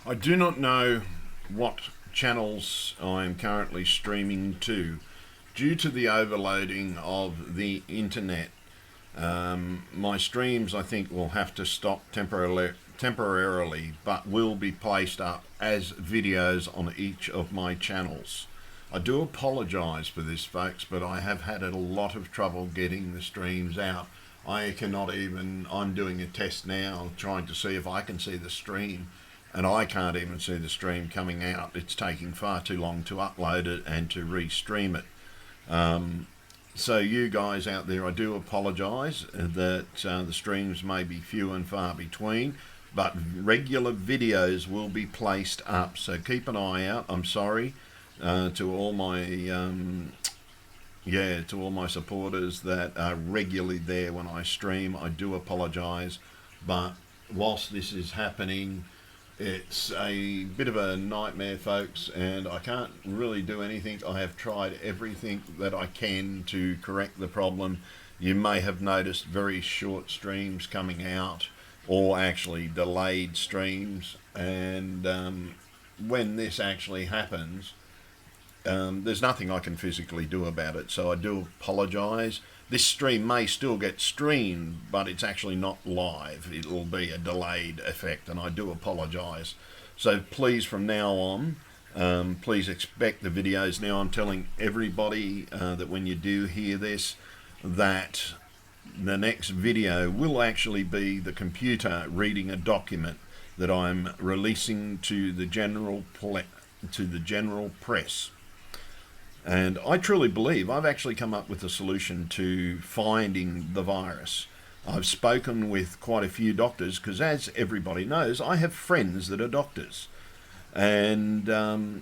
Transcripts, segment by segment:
I do not know what channels I am currently streaming to. Due to the overloading of the internet, my streams I think will have to stop temporarily, but will be placed up as videos on each of my channels. I do apologise for this, folks, but I have had a lot of trouble getting the streams out. I cannot even, I'm doing a test now, trying to see if I can see the stream, and I can't even see the stream coming out. It's taking far too long to upload it and to restream it. So you guys out there, I do apologise that the streams may be few and far between, but regular videos will be placed up, so keep an eye out. I'm sorry to all my to all my supporters that are regularly there when I stream. I do apologise, but whilst this is happening, it's a bit of a nightmare, folks, and I can't really do anything. I have tried everything that I can to correct the problem. You may have noticed very short streams coming out, or actually delayed streams, and when this actually happens, there's nothing I can physically do about it, so I do apologise. This stream may still get streamed, but it's actually not live. It'll be a delayed effect, and I do apologise. So please, from now on, please expect the videos. Now I'm telling everybody that when you do hear this, that the next video will actually be the computer reading a document that I'm releasing to the general press. And I truly believe I've actually come up with a solution to finding the virus. I've spoken with quite a few doctors because, as everybody knows, I have friends that are doctors. And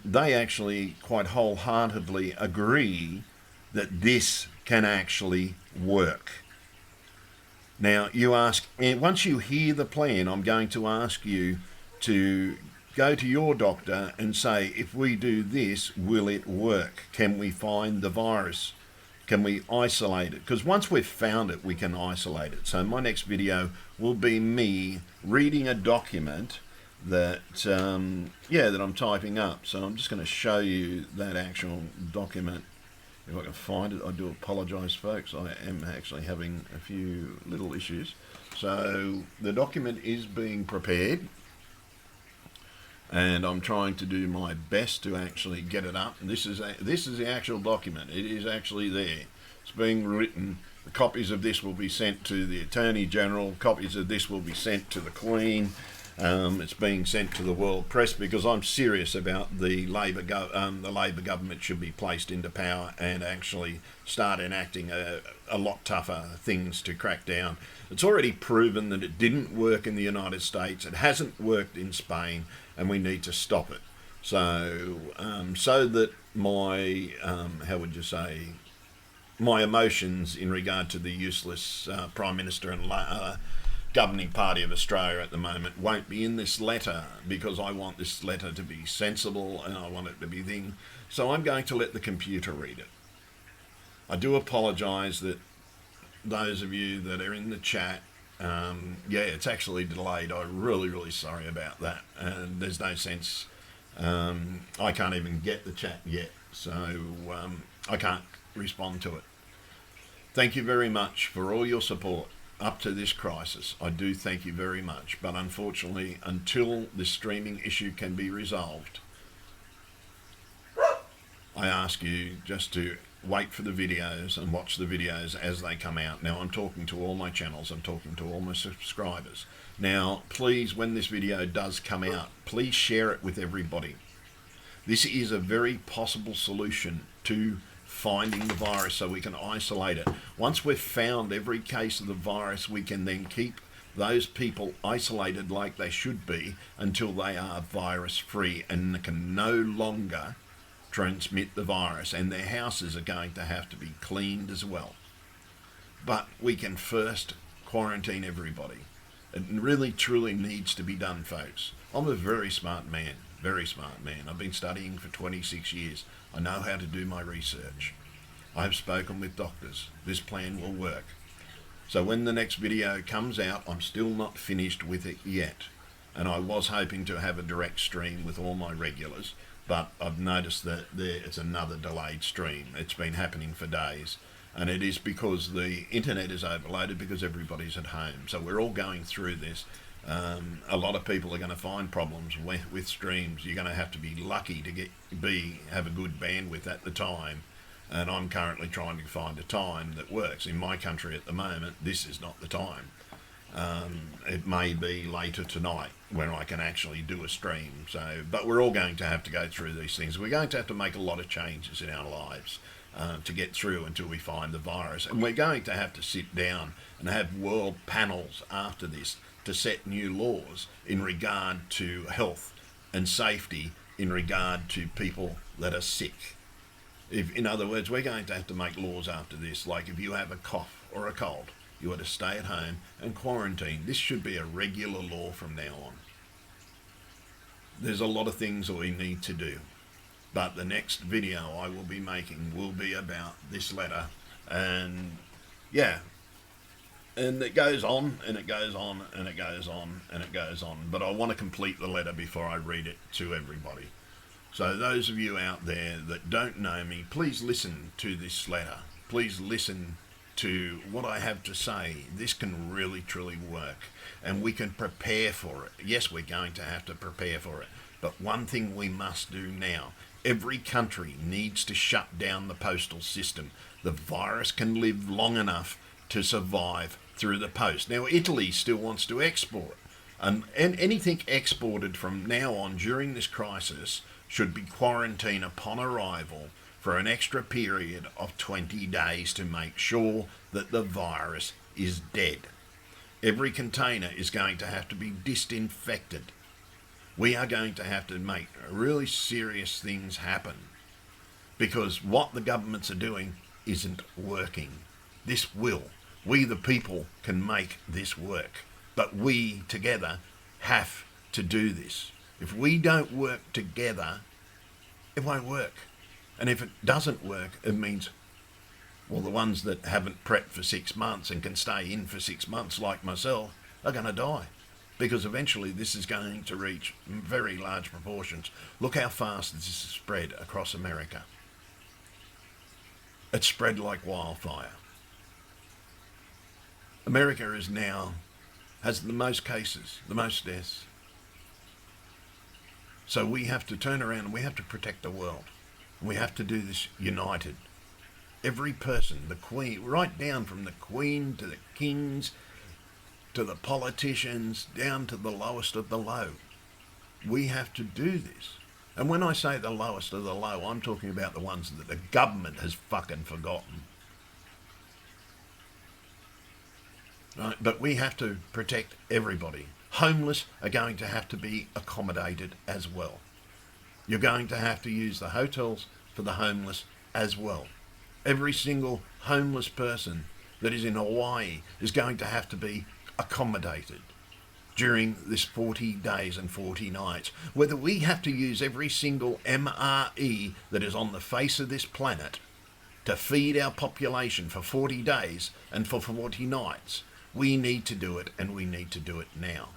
they actually quite wholeheartedly agree that this can actually work. Now, you ask, and once you hear the plan, I'm going to ask you to go to your doctor and say, if we do this, will it work? Can we find the virus? Can we isolate it? Because once we've found it, we can isolate it. So my next video will be me reading a document that, that I'm typing up. So I'm just going to show you that actual document. If I can find it, I do apologise, folks. I am actually having a few little issues. So the document is being prepared, and I'm trying to do my best to actually get it up. And this is the actual document. It is actually there. It's being written. The copies of this will be sent to the Attorney General. Copies of this will be sent to the Queen. It's being sent to the world press because I'm serious about the Labor government should be placed into power and actually start enacting a lot tougher things to crack down. It's already proven that it didn't work in the United States. It hasn't worked in Spain, and we need to stop it. So, so that my, my emotions in regard to the useless Prime Minister and governing party of Australia at the moment won't be in this letter, because I want this letter to be sensible and I want it to be thing. So I'm going to let the computer read it. I do apologise that those of you that are in the chat, it's actually delayed. I'm really sorry about that. And there's no sense. I can't even get the chat yet, so I can't respond to it. Thank you very much for all your support up to this crisis. I do thank you very much, but unfortunately, until this streaming issue can be resolved, I ask you just to wait for the videos and watch the videos as they come out. Now, I'm talking to all my channels, I'm talking to all my subscribers. Now, please, when this video does come out, please share it with everybody. This is a very possible solution to finding the virus so we can isolate it. Once we've found every case of the virus, we can then keep those people isolated like they should be until they are virus free and can no longer transmit the virus, and their houses are going to have to be cleaned as well. But we can first quarantine everybody. It really truly needs to be done, folks. I'm a very smart man. I've been studying for 26 years. I know how to do my research. I have spoken with doctors. This plan will work. So when the next video comes out, I'm still not finished with it yet. and I was hoping to have a direct stream with all my regulars, but I've noticed that it's another delayed stream. It's been happening for days, and it is because the internet is overloaded because everybody's at home. So we're all going through this. A lot of people are going to find problems with streams. You're going to have to be lucky to have a good bandwidth at the time, and I'm currently trying to find a time that works. In my country at the moment, this is not the time. It may be later tonight when I can actually do a stream. So, but we're all going to have to go through these things. We're going to have to make a lot of changes in our lives to get through until we find the virus. And we're going to have to sit down and have world panels after this to set new laws in regard to health and safety, in regard to people that are sick. In other words, we're going to have to make laws after this, like if you have a cough or a cold, you are to stay at home and quarantine. This should be a regular law from now on. There's a lot of things that we need to do, but the next video I will be making will be about this letter, and yeah, and it goes on and it goes on and it goes on and it goes on, but I want to complete the letter before I read it to everybody. So those of you out there that don't know me, please listen to this letter. Please listen to what I have to say. This can really, truly work, and we can prepare for it. Yes, we're going to have to prepare for it, but one thing we must do now, every country needs to shut down the postal system. The virus can live long enough to survive through the post. Now, Italy still wants to export, and anything exported from now on during this crisis should be quarantined upon arrival for an extra period of 20 days to make sure that the virus is dead. Every container is going to have to be disinfected. We are going to have to make really serious things happen, because what the governments are doing isn't working. This will. We the people can make this work, but we together have to do this. If we don't work together, it won't work. And if it doesn't work, it means, well, the ones that haven't prepped for 6 months and can stay in for 6 months, like myself, are going to die. Because eventually this is going to reach very large proportions. Look how fast this has spread across America. It's spread like wildfire. America has the most cases, the most deaths. So we have to turn around and we have to protect the world. We have to do this united. Every person, the Queen, right down from the Queen to the kings, to the politicians, down to the lowest of the low. We have to do this. And when I say the lowest of the low, I'm talking about the ones that the government has fucking forgotten. Right? But we have to protect everybody. Homeless are going to have to be accommodated as well. You're going to have to use the hotels for the homeless as well. Every single homeless person that is in Hawaii is going to have to be accommodated during this 40 days and 40 nights. Whether we have to use every single MRE that is on the face of this planet to feed our population for 40 days and for 40 nights, we need to do it, and we need to do it now.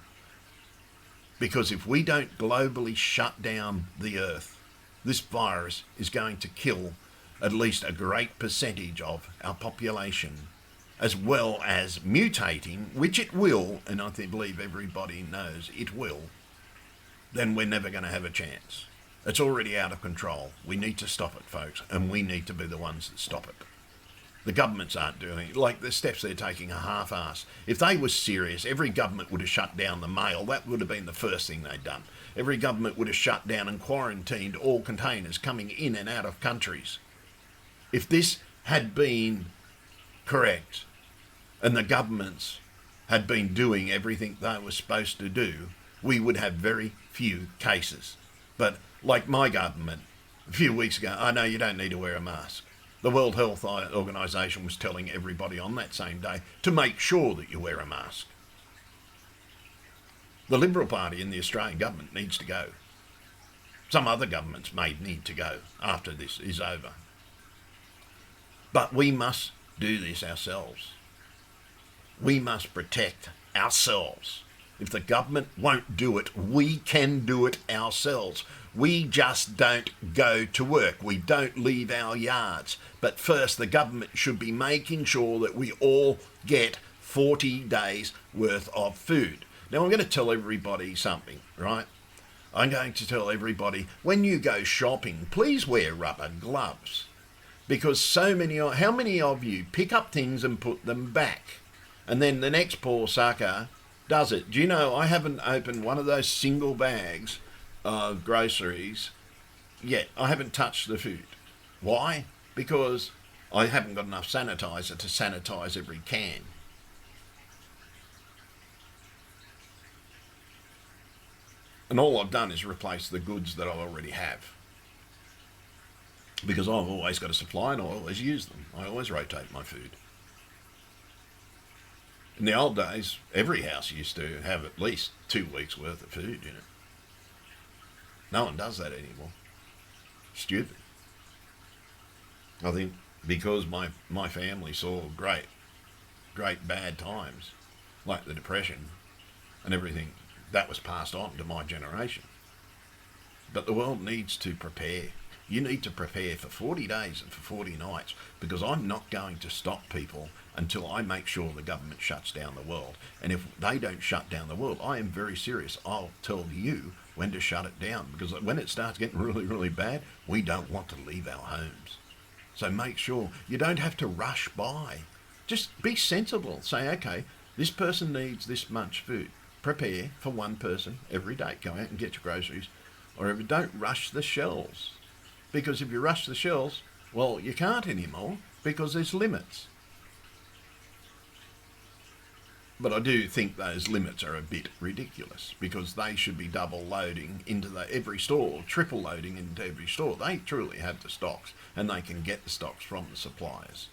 Because if we don't globally shut down the earth, this virus is going to kill at least a great percentage of our population, as well as mutating, which it will, and I believe everybody knows it will, then we're never going to have a chance. It's already out of control. We need to stop it, folks, and we need to be the ones that stop it. The governments aren't doing it. Like, the steps they're taking are half-assed. If they were serious, every government would have shut down the mail. That would have been the first thing they'd done. Every government would have shut down and quarantined all containers coming in and out of countries. If this had been correct, and the governments had been doing everything they were supposed to do, we would have very few cases. But like my government, a few weeks ago, I know you don't need to wear a mask. The World Health Organization was telling everybody on that same day to make sure that you wear a mask. The Liberal Party in the Australian government needs to go. Some other governments may need to go after this is over. But we must do this ourselves. We must protect ourselves. If the government won't do it, we can do it ourselves. We just don't go to work. We don't leave our yards. But first, the government should be making sure that we all get 40 days worth of food. Now, I'm going to tell everybody something, right? I'm going to tell everybody, when you go shopping, please wear rubber gloves. Because how many of you pick up things and put them back? And then the next poor sucker does it. Do you know, I haven't opened one of those single bags of groceries yet. I haven't touched the food. Why? Because I haven't got enough sanitizer to sanitize every can. And all I've done is replace the goods that I already have. Because I've always got a supply and I always use them. I always rotate my food. In the old days, every house used to have at least 2 weeks worth of food in it. No one does that anymore. Stupid. I think because my family saw great bad times, like the Depression and everything, that was passed on to my generation. But the world needs to prepare. You need to prepare for 40 days and for 40 nights, because I'm not going to stop people until I make sure the government shuts down the world. And if they don't shut down the world, I am very serious. I'll tell you when to shut it down, because when it starts getting really, really bad, we don't want to leave our homes. So make sure you don't have to rush by. Just be sensible. Say, okay, this person needs this much food. Prepare for one person every day. Go out and get your groceries. Or don't rush the shelves. Because if you rush the shelves, well, you can't anymore because there's limits. But I do think those limits are a bit ridiculous, because they should be double loading into every store, triple loading into every store. They truly have the stocks, and they can get the stocks from the suppliers.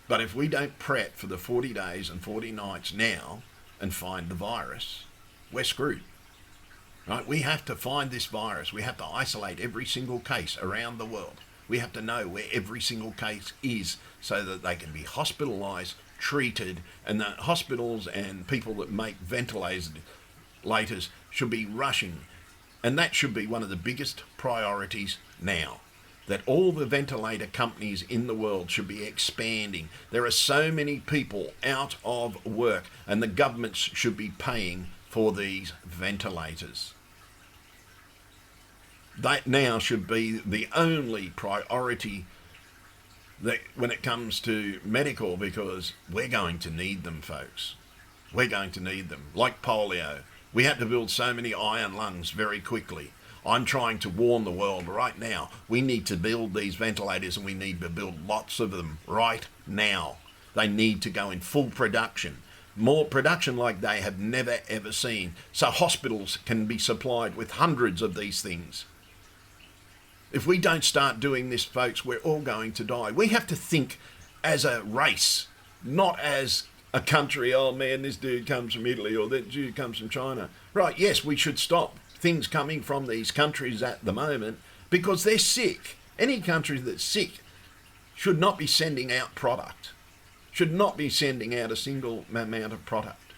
But if we don't prep for the 40 days and 40 nights now and find the virus, we're screwed. Right? We have to find this virus. We have to isolate every single case around the world. We have to know where every single case is so that they can be hospitalised, treated, and the hospitals and people that make ventilators should be rushing. And that should be one of the biggest priorities now. That all the ventilator companies in the world should be expanding. There are so many people out of work, and the governments should be paying for these ventilators. That now should be the only priority that when it comes to medical, because we're going to need them, folks. We're going to need them. Like polio, we had to build so many iron lungs very quickly. I'm trying to warn the world right now. We need to build these ventilators, and we need to build lots of them right now. They need to go in full production. More production like they have never ever seen. So hospitals can be supplied with hundreds of these things. If we don't start doing this, folks, we're all going to die. We have to think as a race, not as a country. Oh man, this dude comes from Italy, or that dude comes from China. Right, yes, we should stop things coming from these countries at the moment because they're sick. Any country that's sick should not be sending out product. Should not be sending out a single amount of product.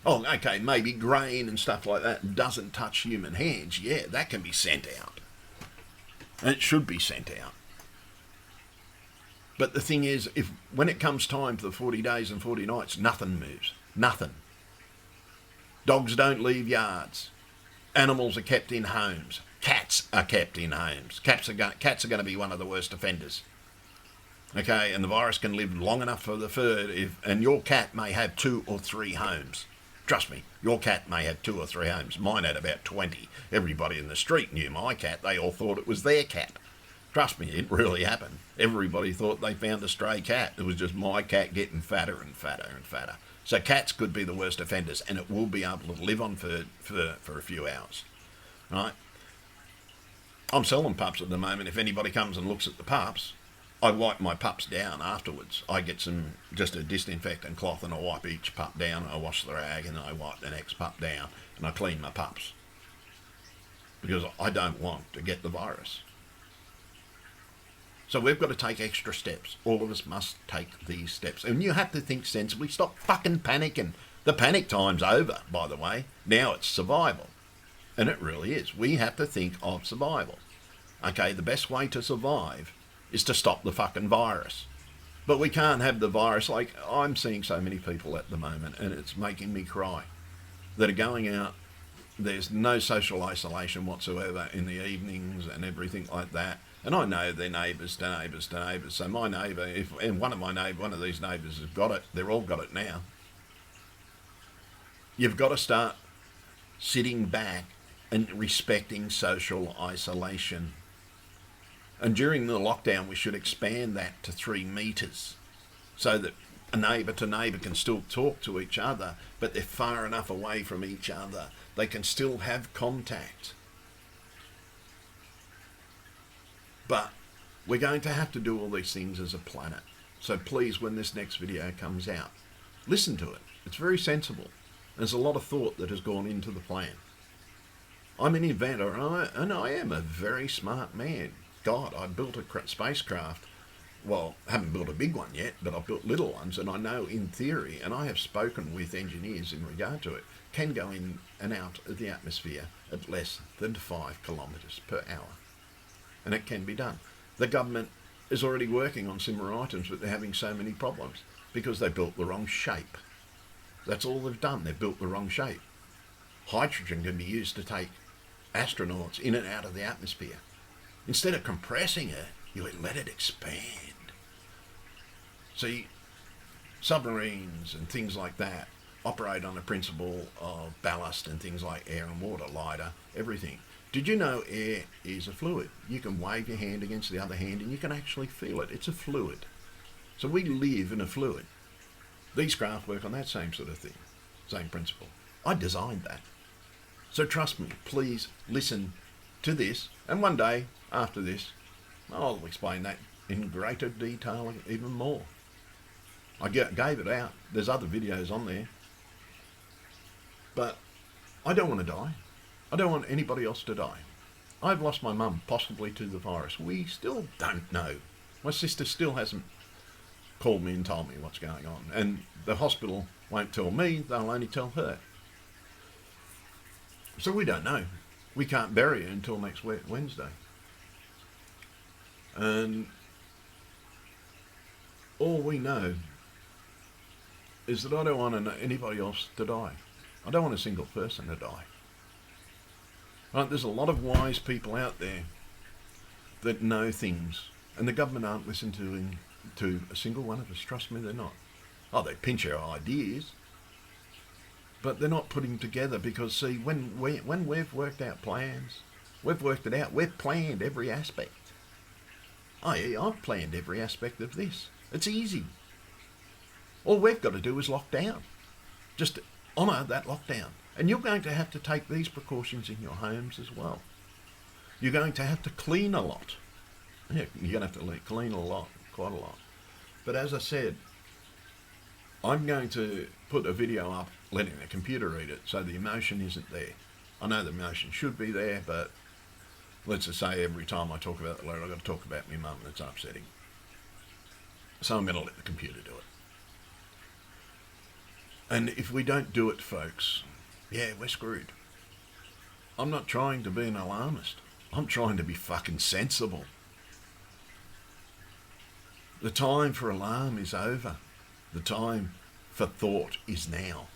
Oh, okay, maybe grain and stuff like that doesn't touch human hands. Yeah, that can be sent out. And it should be sent out. But the thing is, when it comes time for the 40 days and 40 nights, nothing moves. Nothing. Dogs don't leave yards. Animals are kept in homes. Cats are kept in homes. Cats are going to be one of the worst offenders. Okay, and the virus can live long enough for the third, and your cat may have 2 or 3 homes. Trust me, your cat may have 2 or 3 homes. Mine had about 20. Everybody in the street knew my cat. They all thought it was their cat. Trust me, it really happened. Everybody thought they found a stray cat. It was just my cat getting fatter and fatter and fatter. So cats could be the worst offenders, and it will be able to live on for a few hours. Right? I'm selling pups at the moment. If anybody comes and looks at the pups, I wipe my pups down afterwards. I get just a disinfectant cloth, and I wipe each pup down. I wash the rag, and I wipe the next pup down, and I clean my pups. Because I don't want to get the virus. So we've got to take extra steps. All of us must take these steps. And you have to think sensibly. Stop fucking panicking. The panic time's over, by the way. Now it's survival. And it really is. We have to think of survival. Okay, the best way to survive is to stop the fucking virus. But we can't have the virus. Like, I'm seeing so many people at the moment, and it's making me cry, that are going out. There's no social isolation whatsoever in the evenings and everything like that. And I know they're neighbours to neighbours to neighbours. So my neighbour, and one of these neighbours has got it, they've all got it now. You've got to start sitting back and respecting social isolation. And during the lockdown, we should expand that to 3 metres so that a neighbour to neighbour can still talk to each other, but they're far enough away from each other. They can still have contact. But we're going to have to do all these things as a planet. So please, when this next video comes out, listen to it. It's very sensible. There's a lot of thought that has gone into the plan. I'm an inventor, and I am a very smart man. God, I built a spacecraft. Well, I haven't built a big one yet, but I've built little ones, and I know in theory, and I have spoken with engineers in regard to it, can go in and out of the atmosphere at less than 5 kilometres per hour. And it can be done. The government is already working on similar items, but they're having so many problems because they built the wrong shape. That's all they've done. They've built the wrong shape. Hydrogen can be used to take astronauts in and out of the atmosphere. Instead of compressing it, you let it expand. See, submarines and things like that operate on the principle of ballast and things like air and water, lighter, everything. Did you know air is a fluid? You can wave your hand against the other hand and you can actually feel it. It's a fluid. So we live in a fluid. These craft work on that same sort of thing, same principle. I designed that. So trust me, please listen to this, and one day after this, I'll explain that in greater detail even more. I gave it out. There's other videos on there. But I don't want to die. I don't want anybody else to die. I've lost my mum, possibly to the virus. We still don't know. My sister still hasn't called me and told me what's going on. And the hospital won't tell me, they'll only tell her. So we don't know. We can't bury her until next Wednesday. And all we know is that I don't want anybody else to die. I don't want a single person to die. Right, there's a lot of wise people out there that know things, and the government aren't listening to a single one of us. Trust me, they're not. Oh, they pinch our ideas, but they're not putting together, because see, when we've worked out plans, we've worked it out, we've planned every aspect. Oh yeah, I've planned every aspect of this. It's easy. All we've got to do is lock down. Just honour that lockdown. And you're going to have to take these precautions in your homes as well. You're going to have to clean a lot. Yeah, you're going to have to clean a lot, quite a lot. But as I said, I'm going to put a video up letting the computer read it, so the emotion isn't there. I know the emotion should be there, but let's just say every time I talk about the letter, I've got to talk about my mum, and it's upsetting. So I'm going to let the computer do it. And if we don't do it, folks, yeah, we're screwed. I'm not trying to be an alarmist. I'm trying to be fucking sensible. The time for alarm is over. The time for thought is now.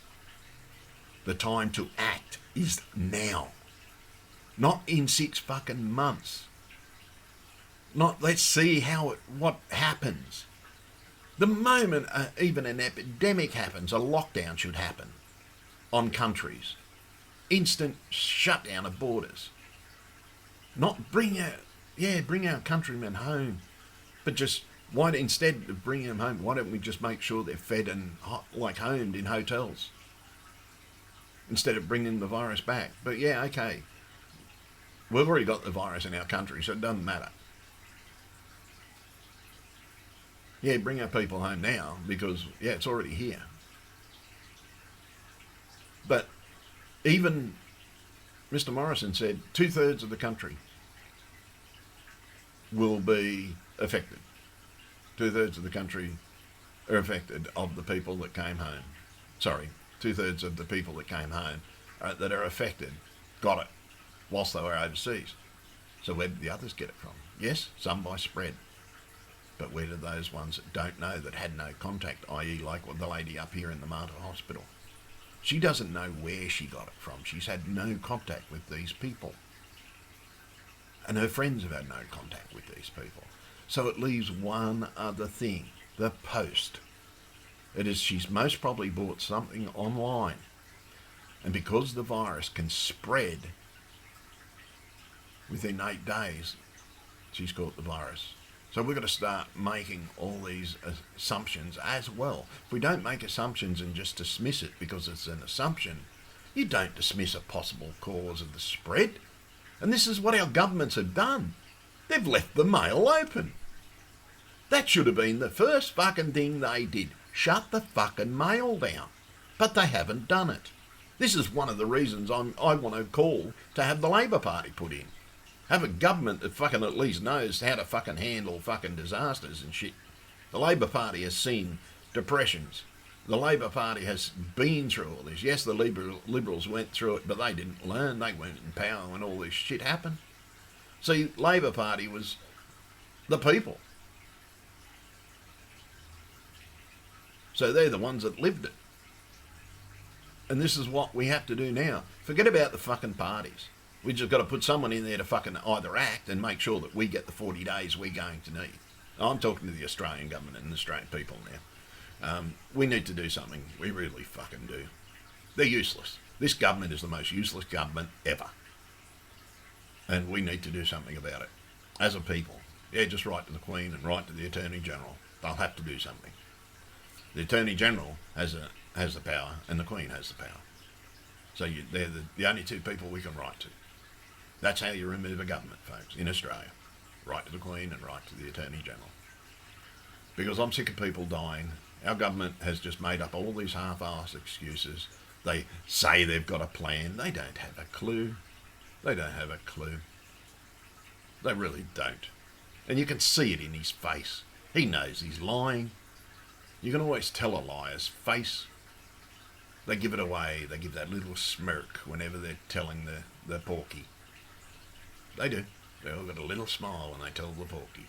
The time to act is now. Not in 6 fucking months. Not let's see what happens. The moment even an epidemic happens, a lockdown should happen on countries. Instant shutdown of borders. Not bring our countrymen home, but just instead of bringing them home, why don't we just make sure they're fed and homed in hotels instead of bringing the virus back? But yeah, okay, we've already got the virus in our country, so it doesn't matter. Yeah, bring our people home now, because yeah, it's already here. But even Mr. Morrison said 2/3 of the country will be affected. 2/3 of the country are affected of the people that came home. Sorry, 2/3 of the people that came home that are affected got it whilst they were overseas. So where did the others get it from? Yes, some by spread. But where did those ones that don't know, that had no contact, i.e. like the lady up here in the Mater Hospital? She doesn't know where she got it from. She's had no contact with these people. And her friends have had no contact with these people. So it leaves one other thing, the post. It is she's most probably bought something online. And because the virus can spread within 8 days, she's caught the virus. So we've got to start making all these assumptions as well. If we don't make assumptions and just dismiss it because it's an assumption, you don't dismiss a possible cause of the spread. And this is what our governments have done. They've left the mail open. That should have been the first fucking thing they did. Shut the fucking mail down. But they haven't done it. This is one of the reasons I want to call to have the Labor Party put in. Have a government that fucking at least knows how to fucking handle fucking disasters and shit. The Labor Party has seen depressions. The Labor Party has been through all this. Yes, the Liberals went through it, but they didn't learn. They weren't in power when all this shit happened. See, Labor Party was the people. So they're the ones that lived it. And this is what we have to do now. Forget about the fucking parties. We just got to put someone in there to fucking either act and make sure that we get the 40 days we're going to need. I'm talking to the Australian government and the Australian people now. We need to do something. We really fucking do. They're useless. This government is the most useless government ever. And we need to do something about it. As a people. Yeah, just write to the Queen and write to the Attorney General. They'll have to do something. The Attorney General has the power and the Queen has the power. So they're the only two people we can write to. That's how you remove a government, folks, in Australia. Write to the Queen and write to the Attorney General. Because I'm sick of people dying. Our government has just made up all these half-assed excuses. They say they've got a plan. They don't have a clue. They don't have a clue. They really don't. And you can see it in his face. He knows he's lying. You can always tell a liar's face. They give it away. They give that little smirk whenever they're telling the porky. They do. They all got a little smile when they tell the porky.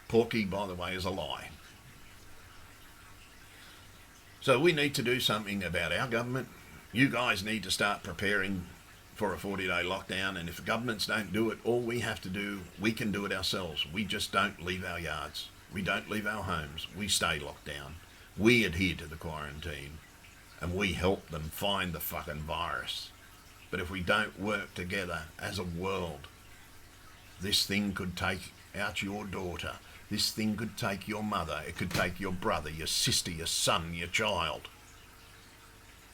Porky, by the way, is a lie. So we need to do something about our government. You guys need to start preparing for a 40-day lockdown, and if the governments don't do it, all we have to do, we can do it ourselves. We just don't leave our yards. We don't leave our homes. We stay locked down. We adhere to the quarantine, and we help them find the fucking virus. But if we don't work together as a world, this thing could take out your daughter. This thing could take your mother. It could take your brother, your sister, your son, your child.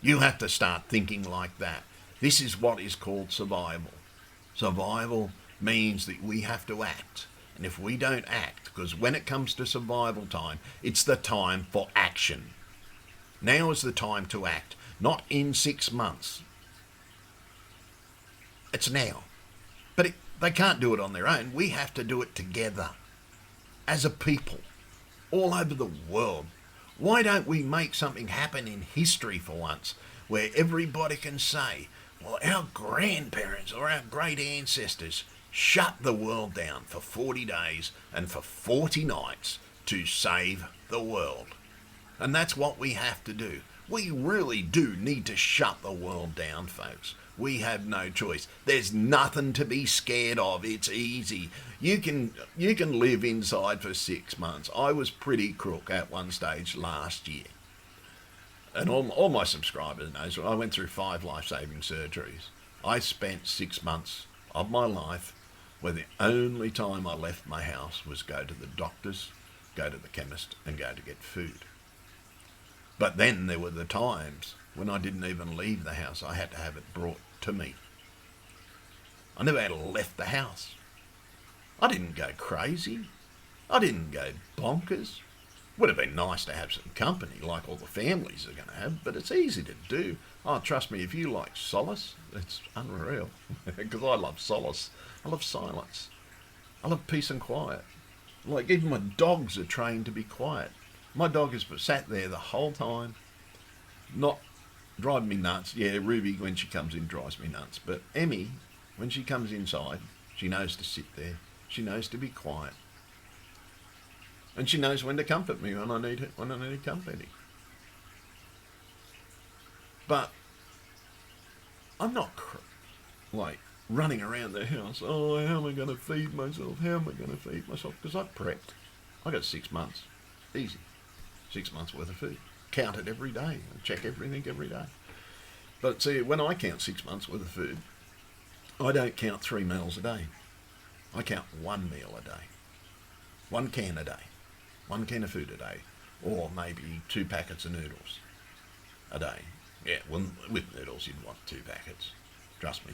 You have to start thinking like that. This is what is called survival. Survival means that we have to act. And if we don't act, because when it comes to survival time, it's the time for action. Now is the time to act, not in 6 months. It's now. But they can't do it on their own. We have to do it together. As a people. All over the world. Why don't we make something happen in history for once, where everybody can say, well, our grandparents or our great ancestors shut the world down for 40 days and for 40 nights to save the world. And that's what we have to do. We really do need to shut the world down, folks. We have no choice. There's nothing to be scared of. It's easy. You can live inside for 6 months. I was pretty crook at one stage last year. And all my subscribers know, I went through 5 life-saving surgeries. I spent 6 months of my life where the only time I left my house was go to the doctors, go to the chemist, and go to get food. But then there were the times when I didn't even leave the house. I had to have it brought to me. I never had left the house. I didn't go crazy. I didn't go bonkers. Would have been nice to have some company like all the families are going to have, but it's easy to do. Oh, trust me, if you like solace, it's unreal. Because I love solace. I love silence. I love peace and quiet. Like, even my dogs are trained to be quiet. My dog has sat there the whole time, not driving me nuts. Yeah, Ruby, when she comes in, drives me nuts. But Emmy, when she comes inside, she knows to sit there. She knows to be quiet. And she knows when to comfort me when I need comforting. But I'm not like running around the house. Oh, how am I going to feed myself? How am I going to feed myself? Because I've prepped. I got 6 months, easy, 6 months worth of food. Count it every day. Check everything every day. But see, when I count 6 months worth of food, I don't count 3 meals a day. I count 1 meal a day, 1 can a day, 1 can of food a day, or maybe 2 packets of noodles a day. Yeah, well, with noodles you'd want 2 packets. Trust me.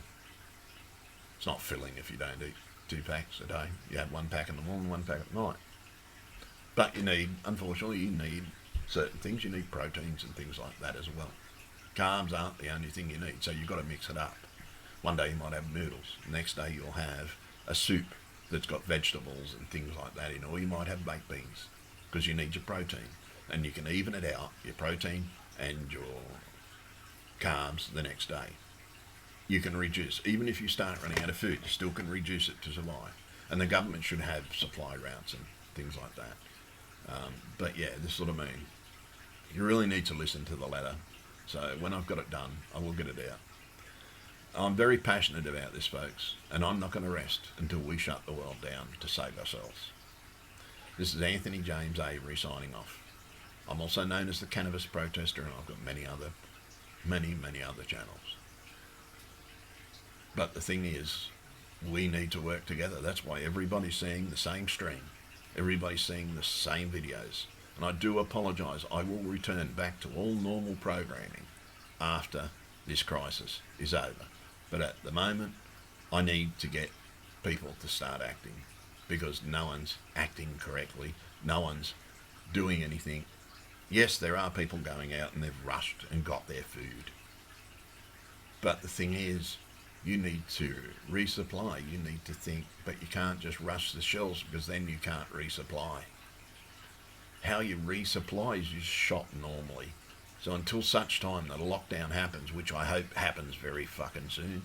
It's not filling if you don't eat 2 packs a day. You have 1 pack in the morning, 1 pack at night. But unfortunately, you need certain things. You need proteins and things like that as well. Carbs aren't the only thing you need, so you've got to mix it up. One day you might have noodles. The next day you'll have a soup that's got vegetables and things like that in, or you might have baked beans, because you need your protein. And you can even it out, your protein and your carbs the next day. You can reduce, even if you start running out of food, you still can reduce it to survive. And the government should have supply routes and things like that. But yeah, this sort of mean, you really need to listen to the letter. So when I've got it done, I will get it out. I'm very passionate about this, folks, and I'm not going to rest until we shut the world down to save ourselves. This is Anthony James Avery signing off. I'm also known as the Cannabis Protester, and I've got many other channels. But the thing is, we need to work together. That's why everybody's seeing the same stream. Everybody's seeing the same videos. And I do apologise. I will return back to all normal programming after this crisis is over. But at the moment, I need to get people to start acting, because no one's acting correctly. No one's doing anything. Yes, there are people going out and they've rushed and got their food. But the thing is, you need to resupply. You need to think, but you can't just rush the shelves, because then you can't resupply. How you resupply is you shop normally. So until such time that a lockdown happens, which I hope happens very fucking soon,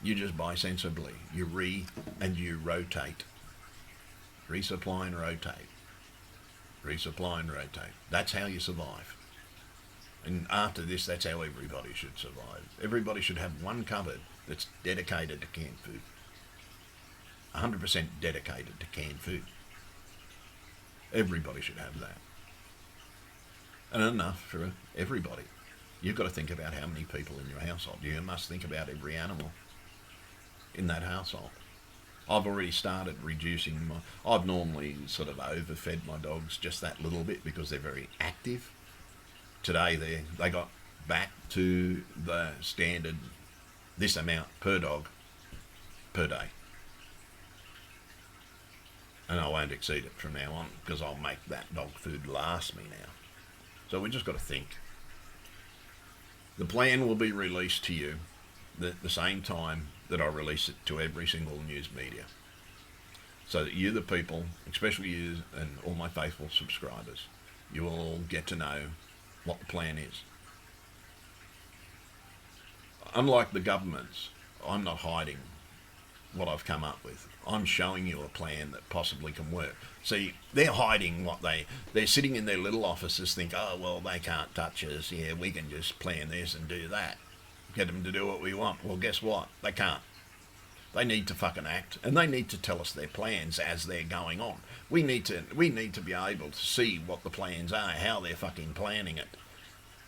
you just buy sensibly. You and you rotate. Resupply and rotate. Resupply and rotate. That's how you survive. And after this, that's how everybody should survive. Everybody should have one cupboard that's dedicated to canned food. 100% dedicated to canned food. Everybody should have that. And enough for everybody. You've got to think about how many people in your household. You must think about every animal in that household. I've already started reducing I've normally sort of overfed my dogs just that little bit because they're very active. Today they got back to the standard, this amount per dog per day. And I won't exceed it from now on, because I'll make that dog food last me now. So we just got to think. The plan will be released to you at the same time that I release it to every single news media. So that you, the people, especially you and all my faithful subscribers, you will all get to know what the plan is. Unlike the governments, I'm not hiding what I've come up with. I'm showing you a plan that possibly can work. See, they're hiding what they're sitting in their little offices, think, oh, well, they can't touch us. Yeah, we can just plan this and do that. Get them to do what we want. Well, guess what? They can't. They need to fucking act, and they need to tell us their plans as they're going on. We need to be able to see what the plans are, how they're fucking planning it.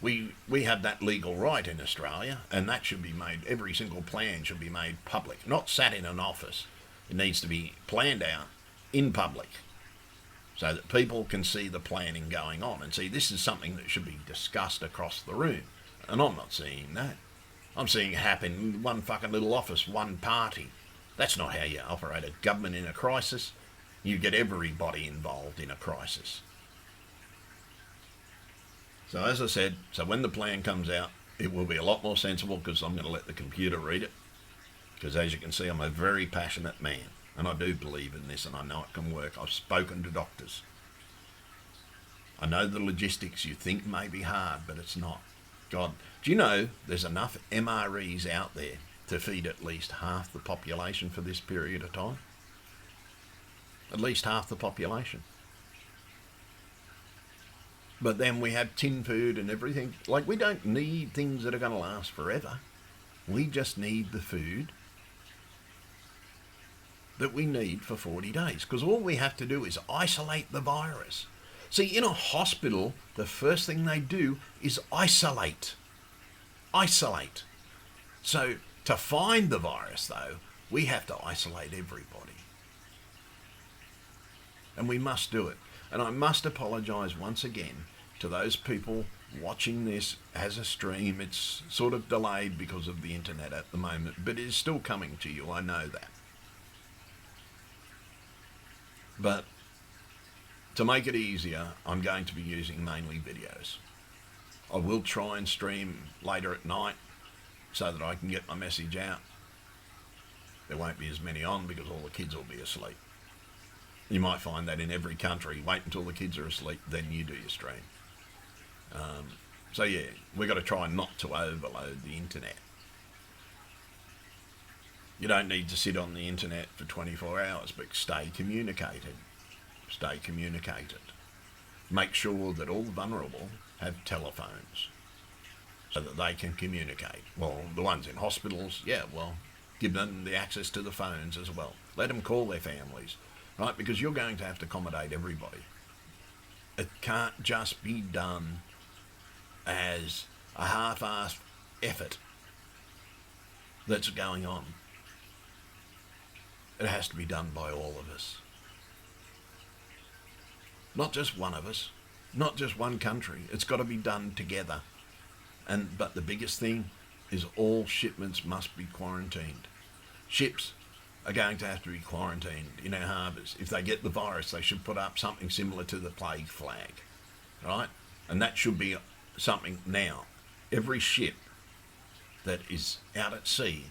We have that legal right in Australia, and that should be made, every single plan should be made public, not sat in an office. It needs to be planned out in public so that people can see the planning going on and see this is something that should be discussed across the room. And I'm not seeing that. I'm seeing it happen in one fucking little office, one party. That's not how you operate a government in a crisis. You get everybody involved in a crisis. So as I said, so when the plan comes out, it will be a lot more sensible, because I'm going to let the computer read it. Because as you can see, I'm a very passionate man, and I do believe in this, and I know it can work. I've spoken to doctors. I know the logistics you think may be hard, but it's not. God, do you know there's enough MREs out there to feed at least half the population for this period of time? At least half the population. But then we have tin food and everything. Like, we don't need things that are going to last forever. We just need the food that we need for 40 days. Because all we have to do is isolate the virus. See, in a hospital, the first thing they do is isolate. Isolate. So, to find the virus, though, we have to isolate everybody. And we must do it. And I must apologise once again to those people watching this as a stream. It's sort of delayed because of the internet at the moment, but it is still coming to you, I know that. But to make it easier, I'm going to be using mainly videos. I will try and stream later at night so that I can get my message out. There won't be as many on because all the kids will be asleep. You might find that in every country, wait until the kids are asleep, then you do your stream. So yeah, we've got to try not to overload the internet. You don't need to sit on the internet for 24 hours, but stay communicated. Stay communicated. Make sure that all the vulnerable have telephones so that they can communicate. Well, the ones in hospitals, yeah, well, give them the access to the phones as well. Let them call their families, right? Because you're going to have to accommodate everybody. It can't just be done as a half-assed effort that's going on. It has to be done by all of us. Not just one of us, not just one country. It's got to be done together. But the biggest thing is all shipments must be quarantined. Ships are going to have to be quarantined in our harbours. If they get the virus, they should put up something similar to the plague flag, right? And that should be something now. Every ship that is out at sea,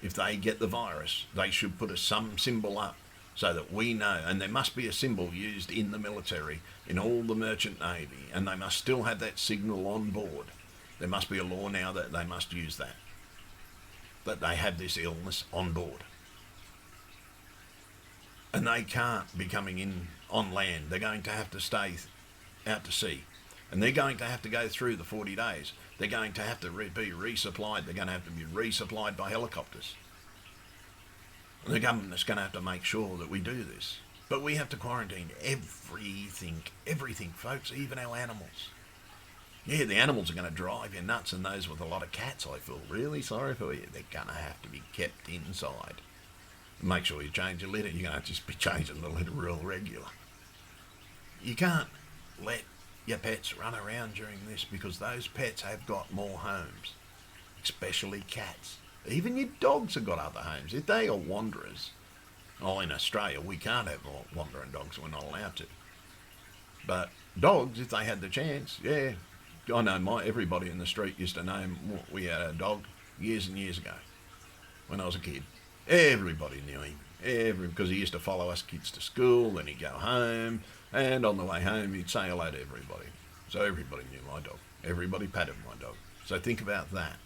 if they get the virus, they should put some symbol up so that we know. And there must be a symbol used in the military, in all the merchant navy, and they must still have that signal on board. There must be a law now that they must use that they have this illness on board. And they can't be coming in on land. They're going to have to stay out to sea. And they're going to have to go through the 40 days. They're going to have to be resupplied. They're going to have to be resupplied by helicopters. And the government's going to have to make sure that we do this. But we have to quarantine everything, folks, even our animals. Yeah, the animals are going to drive you nuts, and those with a lot of cats, I feel really sorry for you. They're going to have to be kept inside. Make sure you change your litter. You're going to just be changing the litter real regular. You can't let your pets run around during this because those pets have got more homes, especially cats. Even your dogs have got other homes. If they are wanderers, well, in Australia we can't have wandering dogs. We're not allowed to. But dogs, if they had the chance, yeah. I know everybody in the street used to know him. We had a dog years and years ago when I was a kid. Everybody knew him, because he used to follow us kids to school, then he'd go home, and on the way home he'd say hello to everybody. So everybody knew my dog. Everybody patted my dog. So think about that.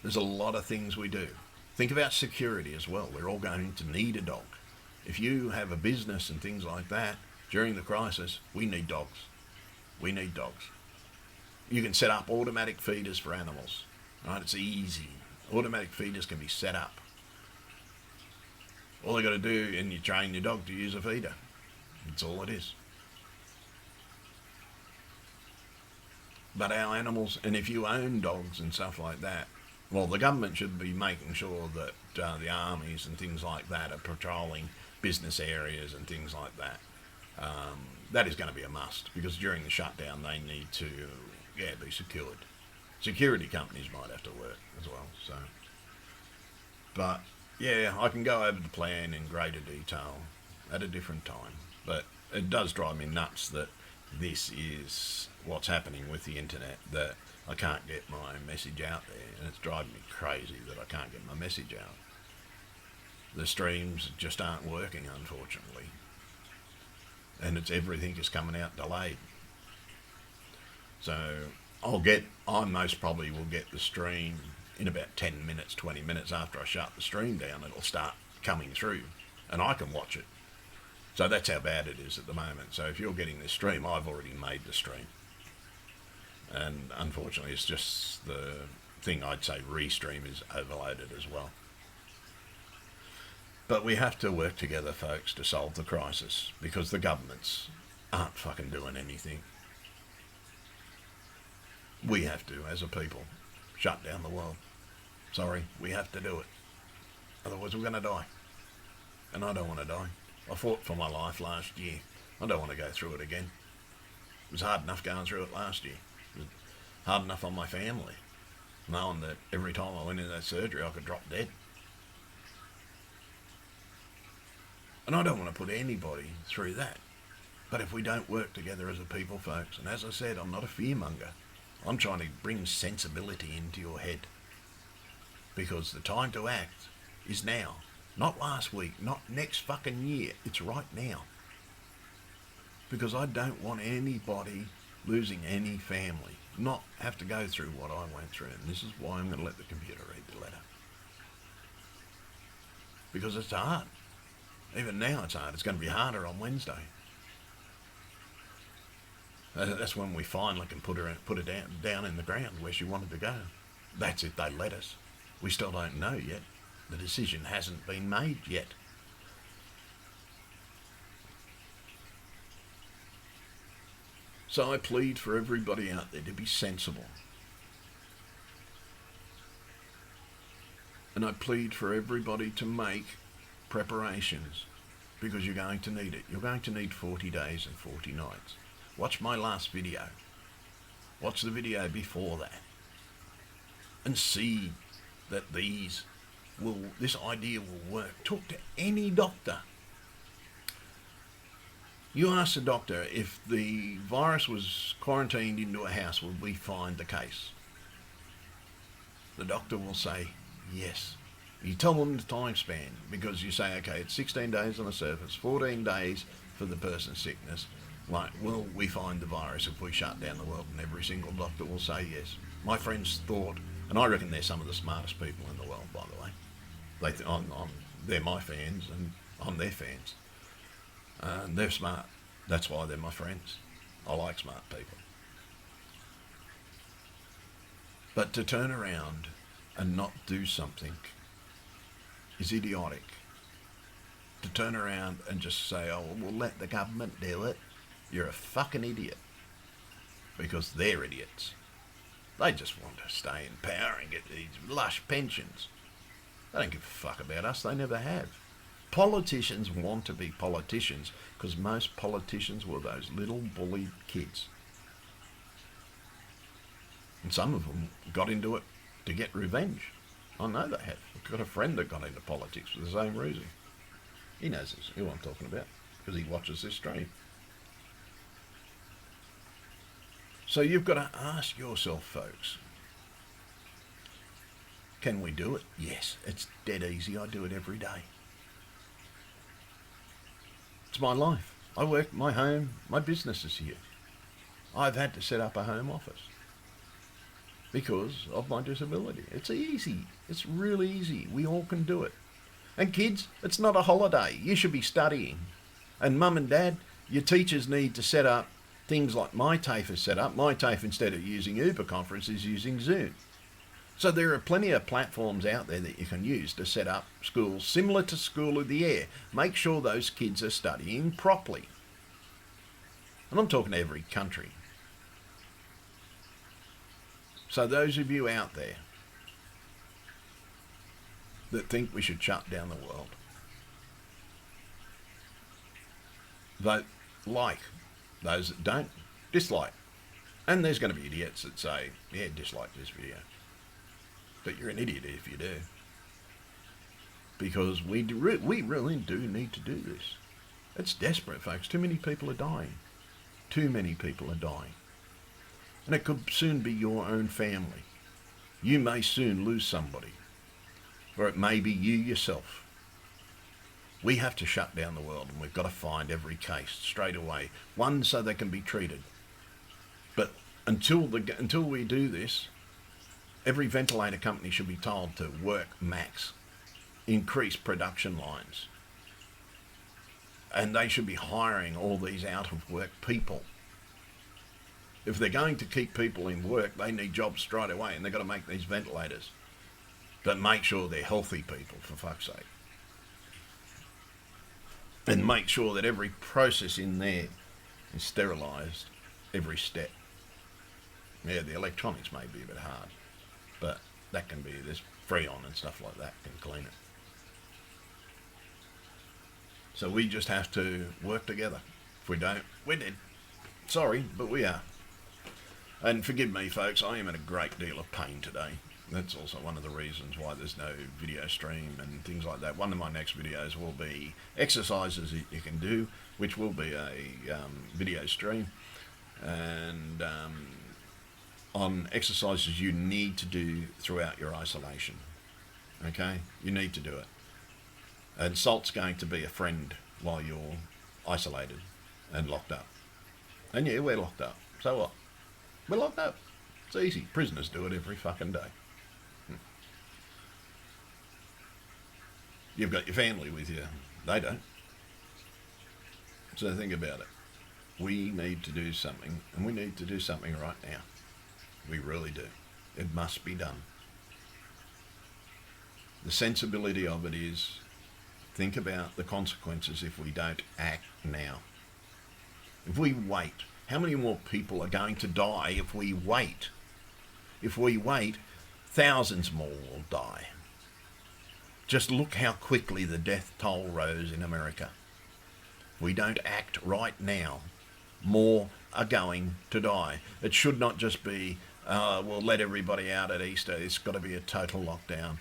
There's a lot of things we do. Think about security as well. We're all going to need a dog. If you have a business and things like that, during the crisis, we need dogs. We need dogs. You can set up automatic feeders for animals, right? It's easy. Automatic feeders can be set up. All you got to do, and you train your dog to use a feeder. That's all it is. But our animals, and if you own dogs and stuff like that, well, the government should be making sure that the armies and things like that are patrolling business areas and things like that. That is going to be a must, because during the shutdown they need to, be secured. Security companies might have to work as well. So, but yeah, I can go over the plan in greater detail at a different time. But it does drive me nuts that This is what's happening with the internet, that I can't get my message out there, and it's driving me crazy that I can't get my message out. The streams just aren't working, unfortunately, and everything is coming out delayed. So I most probably will get the stream in about 10 minutes, 20 minutes after I shut the stream down. It'll start coming through, and I can watch it. So that's how bad it is at the moment. So if you're getting this stream, I've already made the stream. And unfortunately, it's just the thing I'd say restream is overloaded as well. But we have to work together, folks, to solve the crisis, because the governments aren't fucking doing anything. We have to, as a people, shut down the world. Sorry, we have to do it. Otherwise we're going to die. And I don't want to die. I fought for my life last year. I don't want to go through it again. It was hard enough going through it last year. It was hard enough on my family, knowing that every time I went into that surgery I could drop dead. And I don't want to put anybody through that. But if we don't work together as a people, folks, and as I said, I'm not a fearmonger. I'm trying to bring sensibility into your head. Because the time to act is now. Not last week, not next fucking year. It's right now. Because I don't want anybody losing any family. Not have to go through what I went through. And this is why I'm going to let the computer read the letter. Because it's hard. Even now it's hard. It's going to be harder on Wednesday. That's when we finally can put her down in the ground where she wanted to go. That's if they let us. We still don't know yet. The decision hasn't been made yet. So I plead for everybody out there to be sensible. And I plead for everybody to make preparations, because you're going to need it. You're going to need 40 days and 40 nights. Watch my last video. Watch the video before that. And see that this idea will work. Talk to any doctor. You ask the doctor, if the virus was quarantined into a house, would we find the case? The doctor will say yes. You tell them the time span, because you say, okay, it's 16 days on the surface, 14 days for the person's sickness. Like, will we find the virus if we shut down the world? And every single doctor will say yes. My friends thought, and I reckon they're some of the smartest people in the world, by the way. They're my fans, and I'm their fans. And they're smart. That's why they're my friends. I like smart people. But to turn around and not do something is idiotic. To turn around and just say, oh, we'll let the government do it, you're a fucking idiot. Because they're idiots. They just want to stay in power and get these lush pensions. They don't give a fuck about us. They never have. Politicians want to be politicians because most politicians were those little bullied kids. And some of them got into it to get revenge. I know they have. I've got a friend that got into politics for the same reason. He knows who I'm talking about because he watches this stream. So you've got to ask yourself, folks, can we do it? Yes, it's dead easy. I do it every day. It's my life. I work, my home, my business is here. I've had to set up a home office because of my disability. It's easy. It's really easy. We all can do it. And kids, it's not a holiday. You should be studying. And mum and dad, your teachers need to set up things like my TAFE is set up. My TAFE, instead of using Uber Conference, is using Zoom. So there are plenty of platforms out there that you can use to set up schools similar to School of the Air. Make sure those kids are studying properly. And I'm talking every country. So those of you out there that think we should shut down the world, vote like. Those that don't, dislike. And there's going to be idiots that say, yeah, dislike this video. But you're an idiot if you do. Because we really do need to do this. It's desperate, folks. Too many people are dying. Too many people are dying. And it could soon be your own family. You may soon lose somebody. Or it may be you yourself. We have to shut down the world, and we've got to find every case straight away. One, so they can be treated. But until we do this, every ventilator company should be told to work max, increase production lines. And they should be hiring all these out-of-work people. If they're going to keep people in work, they need jobs straight away, and they've got to make these ventilators. But make sure they're healthy people, for fuck's sake. And make sure that every process in there is sterilised, every step. Yeah, the electronics may be a bit hard, but that can be, there's Freon and stuff like that can clean it. So we just have to work together. If we don't, we're dead. Sorry, but we are. And forgive me, folks, I am in a great deal of pain today. That's also one of the reasons why there's no video stream and things like that. One of my next videos will be exercises that you can do, which will be a video stream, and on exercises you need to do throughout your isolation. Okay? You need to do it. And salt's going to be a friend while you're isolated and locked up. And yeah, we're locked up. So what? We're locked up. It's easy. Prisoners do it every fucking day. You've got your family with you. They don't. So think about it. We need to do something, and we need to do something right now. We really do. It must be done. The sensibility of it is, think about the consequences if we don't act now. If we wait, how many more people are going to die if we wait? If we wait, thousands more will die. Just look how quickly the death toll rose in America. If we don't act right now, more are going to die. It should not just be, we'll let everybody out at Easter. It's got to be a total lockdown.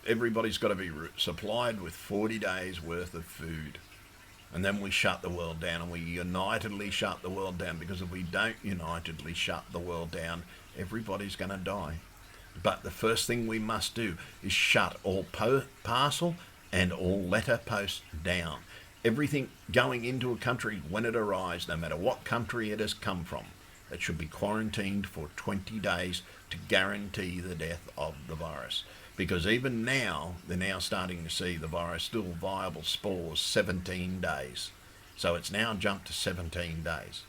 Everybody's got to be supplied with 40 days worth of food. And then we shut the world down, and we unitedly shut the world down, because if we don't unitedly shut the world down, everybody's going to die. But the first thing we must do is shut all parcel and all letter post down. Everything going into a country when it arrives, no matter what country it has come from, it should be quarantined for 20 days to guarantee the death of the virus. Because even now, they're now starting to see the virus still viable spores 17 days. So it's now jumped to 17 days.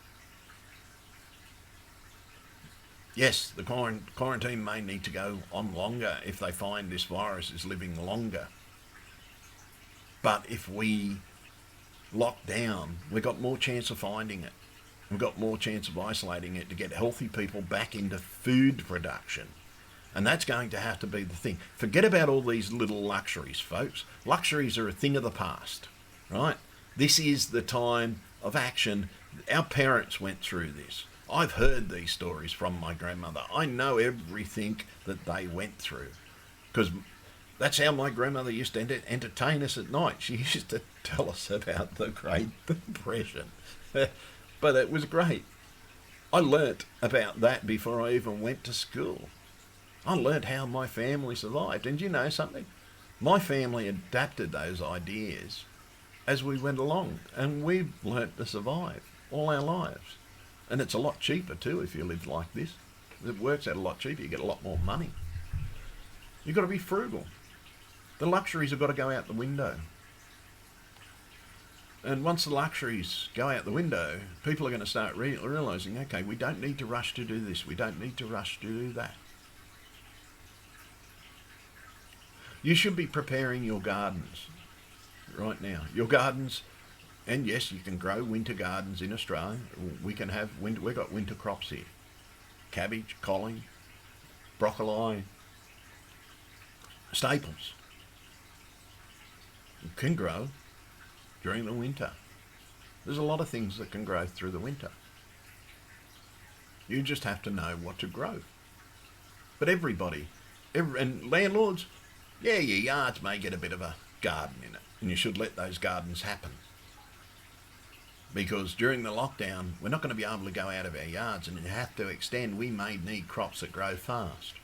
Yes, the quarantine may need to go on longer if they find this virus is living longer. But if we lock down, we've got more chance of finding it. We've got more chance of isolating it to get healthy people back into food production. And that's going to have to be the thing. Forget about all these little luxuries, folks. Luxuries are a thing of the past, right? This is the time of action. Our parents went through this. I've heard these stories from my grandmother. I know everything that they went through, because that's how my grandmother used to entertain us at night. She used to tell us about the Great Depression. But it was great. I learnt about that before I even went to school. I learnt how my family survived. And you know something? My family adapted those ideas as we went along, and we've learnt to survive all our lives. And it's a lot cheaper too if you live like this. It works out a lot cheaper. You get a lot more money. You've got to be frugal. The luxuries have got to go out the window. And once the luxuries go out the window, people are going to start realising, okay, we don't need to rush to do this. We don't need to rush to do that. You should be preparing your gardens right now. Your gardens. And yes, you can grow winter gardens in Australia. We can have winter. We've got winter crops here: cabbage, collie, broccoli, staples. You can grow during the winter. There's a lot of things that can grow through the winter. You just have to know what to grow. But everybody, and landlords, yeah, your yards may get a bit of a garden in it, and you should let those gardens happen. because during the lockdown, we're not going to be able to go out of our yards and have to extend. We may need crops that grow fast,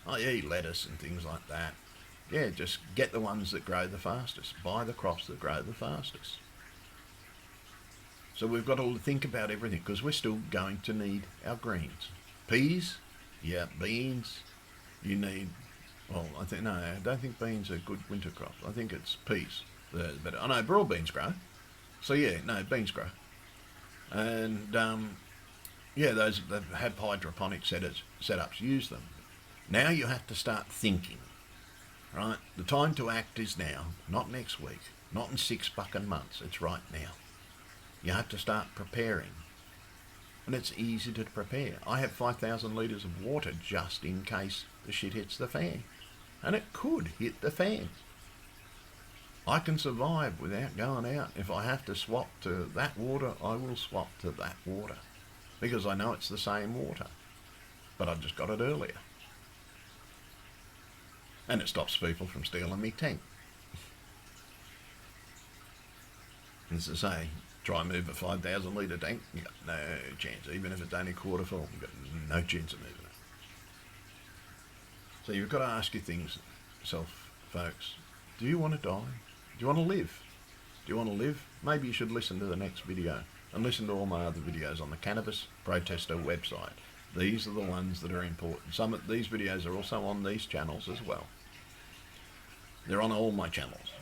i.e. lettuce and things like that. Yeah, just get the ones that grow the fastest. Buy the crops that grow the fastest. So we've got to think about everything, because we're still going to need our greens. Peas, yeah, beans, you need, well, I don't think beans are good winter crops. I think it's peas. But I know broad beans grow. So yeah, no, beans grow. And yeah, those that have hydroponic setups, use them. Now you have to start thinking, right? The time to act is now, not next week, not in 6 fucking months. It's right now. You have to start preparing. And it's easy to prepare. I have 5,000 litres of water just in case the shit hits the fan. And it could hit the fan. I can survive without going out. If I have to swap to that water, I will swap to that water. Because I know it's the same water. But I've just got it earlier. And it stops people from stealing me tank. As I say, try and move a 5,000 litre tank, you got no chance. Even if it's only quarter full, you've got no chance of moving it. So you've got to ask yourself, folks, do you want to die? Do you want to live? Do you want to live? Maybe you should listen to the next video and listen to all my other videos on the Cannabis Protester website. These are the ones that are important. Some of these videos are also on these channels as well. They're on all my channels.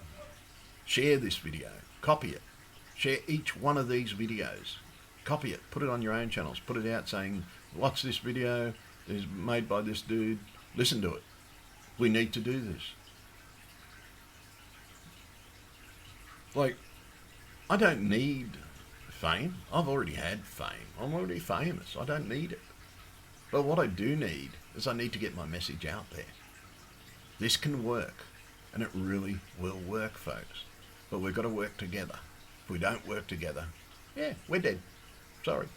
Share this video. Copy it. Share each one of these videos. Copy it. Put it on your own channels. Put it out saying, watch this video. It's made by this dude. Listen to it. We need to do this. Like, I don't need fame. I've already had fame. I'm already famous. I don't need it. But what I do need is I need to get my message out there. This can work. And it really will work, folks. But we've got to work together. If we don't work together, yeah, we're dead. Sorry.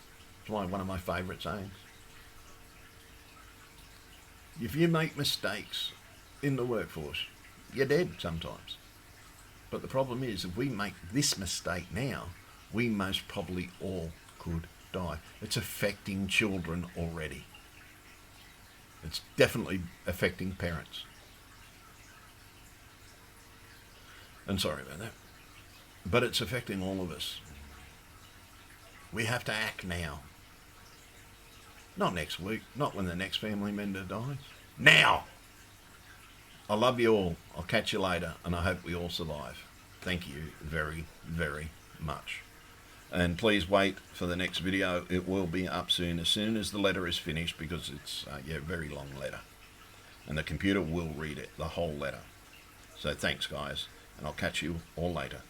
It's one of my favourite sayings. If you make mistakes in the workforce, you're dead sometimes. But the problem is, if we make this mistake now, we most probably all could die. It's affecting children already. It's definitely affecting parents. And sorry about that. But it's affecting all of us. We have to act now. Not next week. Not when the next family member dies. Now! I love you all. I'll catch you later, and I hope we all survive. Thank you very, very much. And please wait for the next video. It will be up soon as the letter is finished, because it's a very long letter. And the computer will read it, the whole letter. So thanks, guys, and I'll catch you all later.